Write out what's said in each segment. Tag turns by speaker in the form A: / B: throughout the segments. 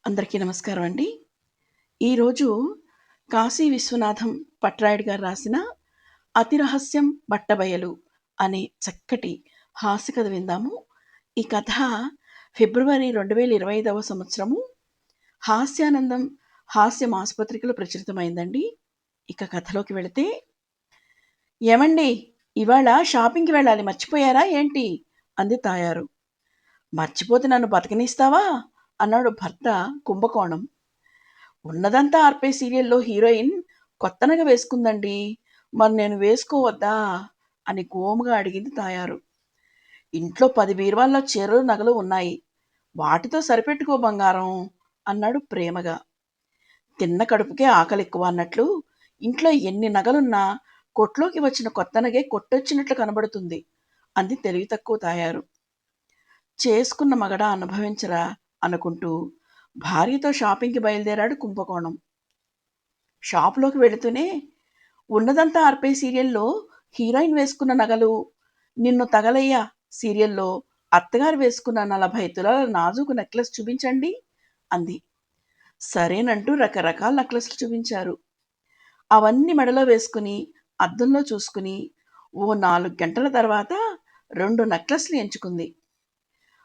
A: అందరికీ నమస్కారం అండి. ఈరోజు కాశీ విశ్వనాథం పట్రాయుడు గారు రాసిన 'అతి రహస్యం బట్టబయలు' అనే చక్కటి హాస్య కథ విందాము. ఈ కథ ఫిబ్రవరి 2025వ సంవత్సరము హాస్యానందం హాస్య మాసపత్రికలో ప్రచురితమైందండి. ఇక కథలోకి వెళితే, "ఏవండీ, ఇవాళ షాపింగ్‌కి వెళ్ళాలి, మర్చిపోయారా ఏంటి?" అంది తాయారు. "మర్చిపోతే నన్ను బతకనిస్తావా?" అన్నాడు భర్త కుంభకోణం. "ఉన్నదంతా ఆర్పే సీరియల్‌లో హీరోయిన్ కొత్త నగ వేసుకుందండి. మరి నేను వేసుకోవద్దా?" అని గోముగా అడిగింది తాయారు. "ఇంట్లో 10 బీరువాల్లో చీరలు, నగలు ఉన్నాయి. వాటితో సరిపెట్టుకో బంగారం" అన్నాడు ప్రేమగా. తిన్న కడుపుకే ఆకలెక్కువ అన్నట్లు ఇంట్లో ఎన్ని నగలున్నా కొట్లోకి వచ్చిన కొత్త నగే కొట్టొచ్చినట్లు కనబడుతుంది అంది తెలివి తక్కువ తాయారు. చేసుకున్న మగడా అనుభవించరా అనుకుంటూ భార్యతో షాపింగ్కి బయలుదేరాడు కుంభకోణం. షాపులోకి వెళుతూనే, "ఉన్నదంతా ఆర్పే సీరియల్లో హీరోయిన్ వేసుకున్న నగలు, నిన్ను తగలయ్యా సీరియల్లో అత్తగారు వేసుకున్న 40 తులాల నాజూకు నెక్లెస్ చూపించండి" అంది. సరేనంటూ రకరకాల నెక్లెస్లు చూపించారు. అవన్నీ మెడలో వేసుకుని అద్దంలో చూసుకుని ఓ 4 గంటల తర్వాత 2 నెక్లెస్లు ఎంచుకుంది.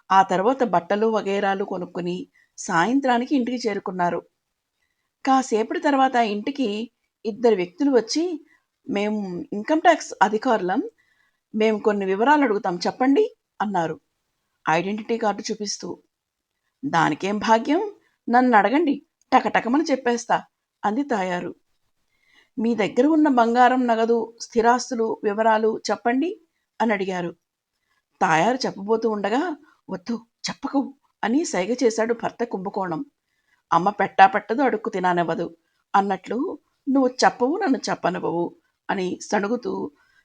A: ఆ తర్వాత బట్టలు వగైరాలు కొనుక్కుని సాయంత్రానికి ఇంటికి చేరుకున్నారు. కాసేపటి తర్వాత ఇంటికి ఇద్దరు వ్యక్తులు వచ్చి, "మేము ఇన్కమ్ ట్యాక్స్ అధికారులం. మేము కొన్ని వివరాలు అడుగుతాం, చెప్పండి" అన్నారు ఐడెంటిటీ కార్డు చూపిస్తూ. "దానికేం భాగ్యం, నన్ను అడగండి, టకటకమని చెప్పేస్తా" అంది తాయారు. "మీ దగ్గర ఉన్న బంగారం, నగదు, స్థిరాస్తులు వివరాలు చెప్పండి" అని అడిగారు. తాయారు చెప్పబోతూ ఉండగా, "వద్దు, చెప్పకు" అని సైగ చేశాడు భర్త కుంభకోణం. "అమ్మ పెట్టా పెట్టదు, అడుక్కు తిననివ్వదు" అన్నట్లు "నువ్వు చెప్పవు, నన్ను చెప్పనివ్వవు" అని సణుగుతూ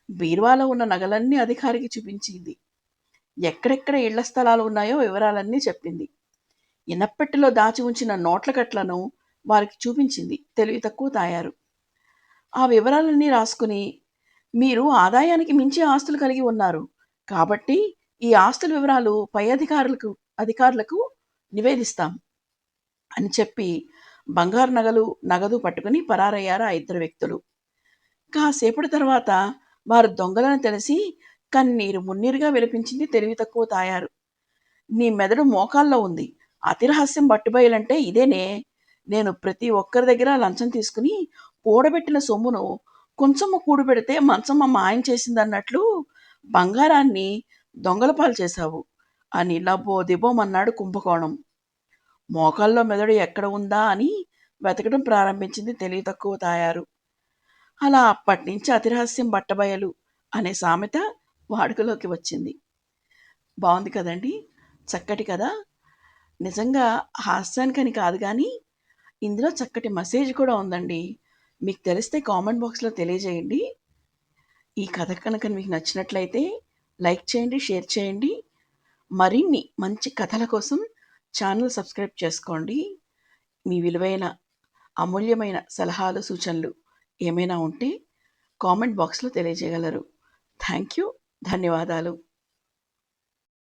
A: బీరువాలో ఉన్న నగలన్నీ అధికారికి చూపించింది. ఎక్కడెక్కడ ఇళ్ల స్థలాలు ఉన్నాయో వివరాలన్నీ చెప్పింది. ఇనప్పెట్టెలో దాచి ఉంచిన నోట్ల కట్లను వారికి చూపించింది తెలివి తక్కువ తాయారు. ఆ వివరాలన్నీ రాసుకుని, "మీరు ఆదాయానికి మించి ఆస్తులు కలిగి ఉన్నారు. కాబట్టి ఈ ఆస్తుల వివరాలు పై అధికారులకు నివేదిస్తాం" అని చెప్పి బంగారు నగలు, నగదు పట్టుకుని పరారయ్యారు ఆ ఇద్దరు వ్యక్తులు. కాసేపటి తర్వాత వారు దొంగలని తెలిసి కన్నీరు మున్నీరుగా విలపించింది తెలివి తక్కువ తాయారు. "నీ మెదడు మోకాల్లో ఉంది. అతి రహస్యం బట్టుబయలంటే ఇదేనే. నేను ప్రతి ఒక్కరి దగ్గర లంచం తీసుకుని కూడబెట్టిన సొమ్మును కొంచెము కూడబెడితే మంచమ్మ మాయం చేసిందన్నట్లు బంగారాన్ని దొంగల పాలు చేశావు" అని లబోదిబోమన్నాడు కుంభకోణం. మోకాల్లో మెదడు ఎక్కడ ఉందా అని వెతకడం ప్రారంభించింది తెలివి తక్కువ తాయారు. అలా అప్పటినుంచి అతిరహస్యం బట్టబయలు అనే సామెత వాడుకలోకి వచ్చింది. బాగుంది కదండి, చక్కటి కదా. నిజంగా హాస్యానికని కాదు కానీ ఇందులో చక్కటి మెసేజ్ కూడా ఉందండి. మీకు తెలిస్తే కామెంట్ బాక్స్లో తెలియజేయండి. ఈ కథ కనుక మీకు నచ్చినట్లయితే లైక్ చేయండి, షేర్ చేయండి. మరిన్ని మంచి కథల కోసం ఛానల్ సబ్స్క్రైబ్ చేసుకోండి. మీ విలువైన అమూల్యమైన సలహాలు, సూచనలు ఏమైనా ఉంటే కామెంట్ బాక్స్లో తెలియజేయగలరు. Thank you. ధన్యవాదాలు.